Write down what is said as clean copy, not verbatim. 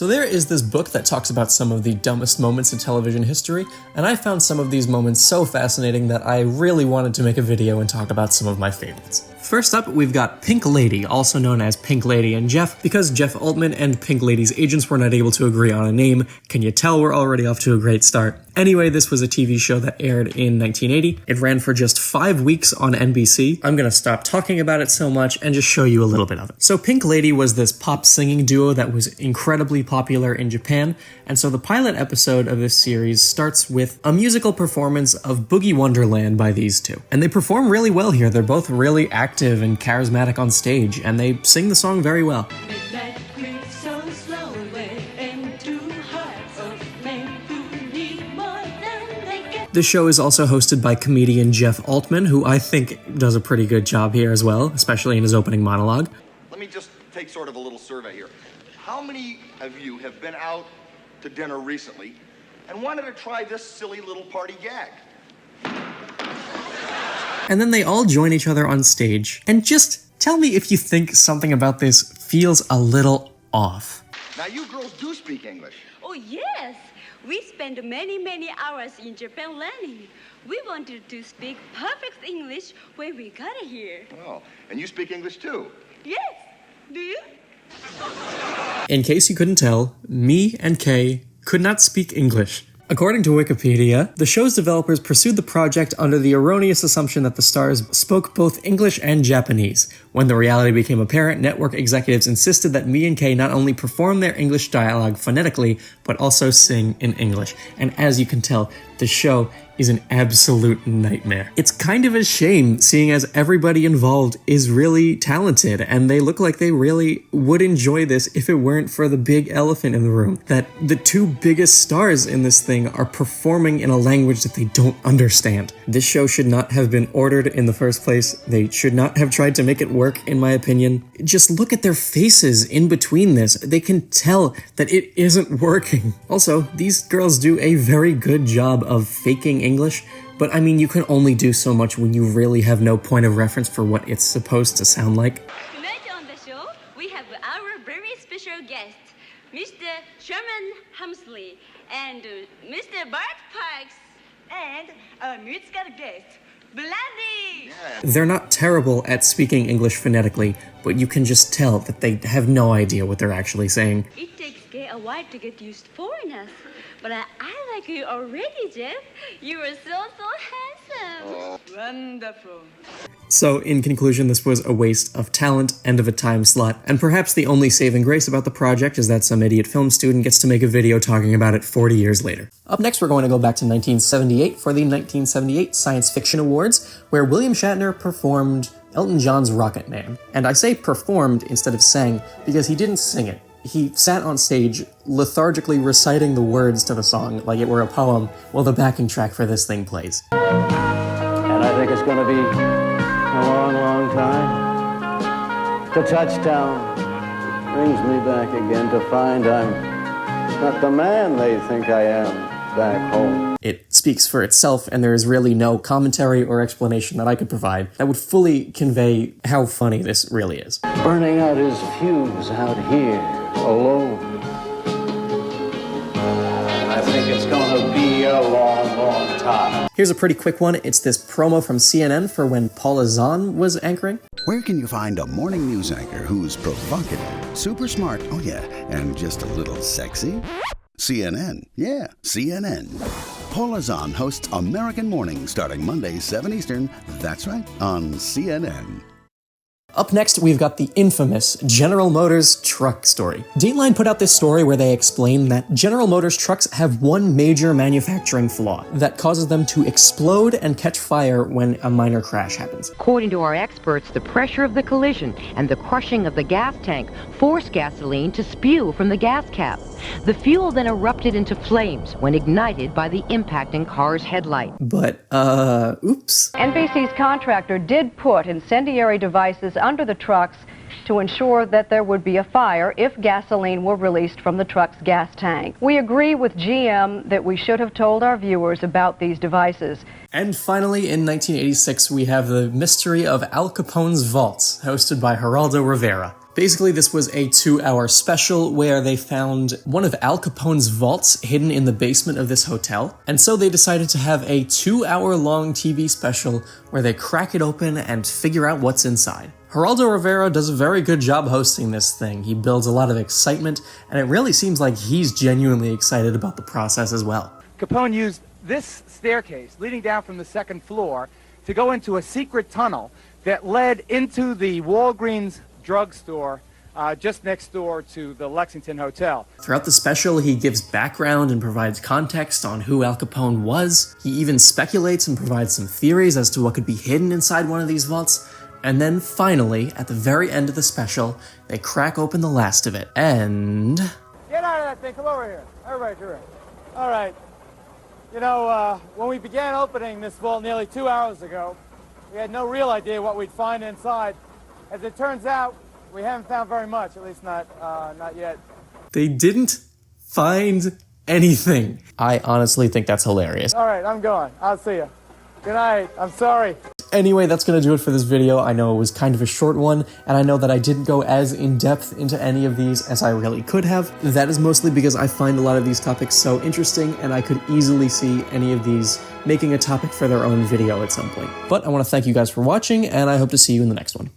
So there is this book that talks about some of the dumbest moments in television history, and I found some of these moments so fascinating that I really wanted to make a video and talk about some of my favorites. First up, we've got Pink Lady, also known as Pink Lady and Jeff, because Jeff Altman and Pink Lady's agents were not able to agree on a name. Can you tell we're already off to a great start? Anyway, this was a TV show that aired in 1980. It ran for just 5 weeks on NBC. I'm gonna stop talking about it so much and just show you a little bit of it. So Pink Lady was this pop singing duo that was incredibly popular in Japan, and so the pilot episode of this series starts with a musical performance of Boogie Wonderland by these two. And they perform really well here. They're both really active and charismatic on stage, and they sing the song very well. The show is also hosted by comedian Jeff Altman, who I think does a pretty good job here as well, especially in his opening monologue. Let me just take sort of a little survey here. How many of you have been out to dinner recently and wanted to try this silly little party gag? And then they all join each other on stage, and just tell me if you think something about this feels a little off. Now you girls do speak English. Oh yes, we spent many hours in Japan learning. We wanted to speak perfect English when we got here. Oh, and you speak English too? Yes, do you? In case you couldn't tell, me and Kay could not speak English. According to Wikipedia, the show's developers pursued the project under the erroneous assumption that the stars spoke both English and Japanese. When the reality became apparent, network executives insisted that Me and Kay not only perform their English dialogue phonetically, but also sing in English. And as you can tell, the show is an absolute nightmare. It's kind of a shame, seeing as everybody involved is really talented, and they look like they really would enjoy this if it weren't for the big elephant in the room, that the two biggest stars in this thing are performing in a language that they don't understand. This show should not have been ordered in the first place. They should not have tried to make it work, in my opinion. Just look at their faces in between this. They can tell that it isn't working. Also, these girls do a very good job of faking English, but I mean, you can only do so much when you really have no point of reference for what it's supposed to sound like. Tonight on the show, we have our very special guest, Mr. Sherman Hamsley and Mr. Bart Parks, and a musical guest, Blondie! They're not terrible at speaking English phonetically, but you can just tell that they have no idea what they're actually saying. It takes Kay a while to get used to foreigners, but I like you already, Jeff. You are so handsome. Wonderful. So, in conclusion, this was a waste of talent and of a time slot, and perhaps the only saving grace about the project is that some idiot film student gets to make a video talking about it 40 years later. Up next, we're going to go back to 1978 for the 1978 Science Fiction Awards, where William Shatner performed Elton John's Rocket Man. And I say performed instead of sang because he didn't sing it. He sat on stage lethargically reciting the words to the song like it were a poem while the backing track for this thing plays. And I think it's going to be a long time. The touchdown brings me back again to find I'm not the man they think I am back home. It speaks for itself, and there is really no commentary or explanation that I could provide that would fully convey how funny this really is. Burning out his fuse out here, alone. I think it's gonna be a long time. Here's a pretty quick one. It's this promo from CNN for when Paula Zahn was anchoring. Where can you find a morning news anchor who's provocative, super smart, oh yeah, and just a little sexy? CNN. Yeah, CNN. Paula Zahn hosts American Morning starting Monday, 7 Eastern. That's right, on CNN. Up next, we've got the infamous General Motors truck story. Dateline put out this story where they explain that General Motors trucks have one major manufacturing flaw that causes them to explode and catch fire when a minor crash happens. According to our experts, the pressure of the collision and the crushing of the gas tank forced gasoline to spew from the gas cap. The fuel then erupted into flames when ignited by the impacting car's headlight. But, oops. NBC's contractor did put incendiary devices under the trucks to ensure that there would be a fire if gasoline were released from the truck's gas tank. We agree with GM that we should have told our viewers about these devices. And finally, in 1986, we have the mystery of Al Capone's vaults, hosted by Geraldo Rivera. Basically, this was a 2-hour special where they found one of Al Capone's vaults hidden in the basement of this hotel, and so they decided to have a 2-hour-long TV special where they crack it open and figure out what's inside. Geraldo Rivera does a very good job hosting this thing. He builds a lot of excitement, and it really seems like he's genuinely excited about the process as well. Capone used this staircase leading down from the second floor to go into a secret tunnel that led into the Walgreens drugstore just next door to the Lexington Hotel. Throughout the special, he gives background and provides context on who Al Capone was. He even speculates and provides some theories as to what could be hidden inside one of these vaults. And then finally, at the very end of the special, they crack open the last of it. And... Get out of that thing, come over here. Everybody, come here. All right. You know, when we began opening this vault nearly 2 hours ago, we had no real idea what we'd find inside. As it turns out, we haven't found very much, at least not yet. They didn't find anything. I honestly think that's hilarious. All right, I'm going. I'll see you. Good night. I'm sorry. Anyway, that's going to do it for this video. I know it was kind of a short one, and I know that I didn't go as in-depth into any of these as I really could have. That is mostly because I find a lot of these topics so interesting, and I could easily see any of these making a topic for their own video at some point. But I want to thank you guys for watching, and I hope to see you in the next one.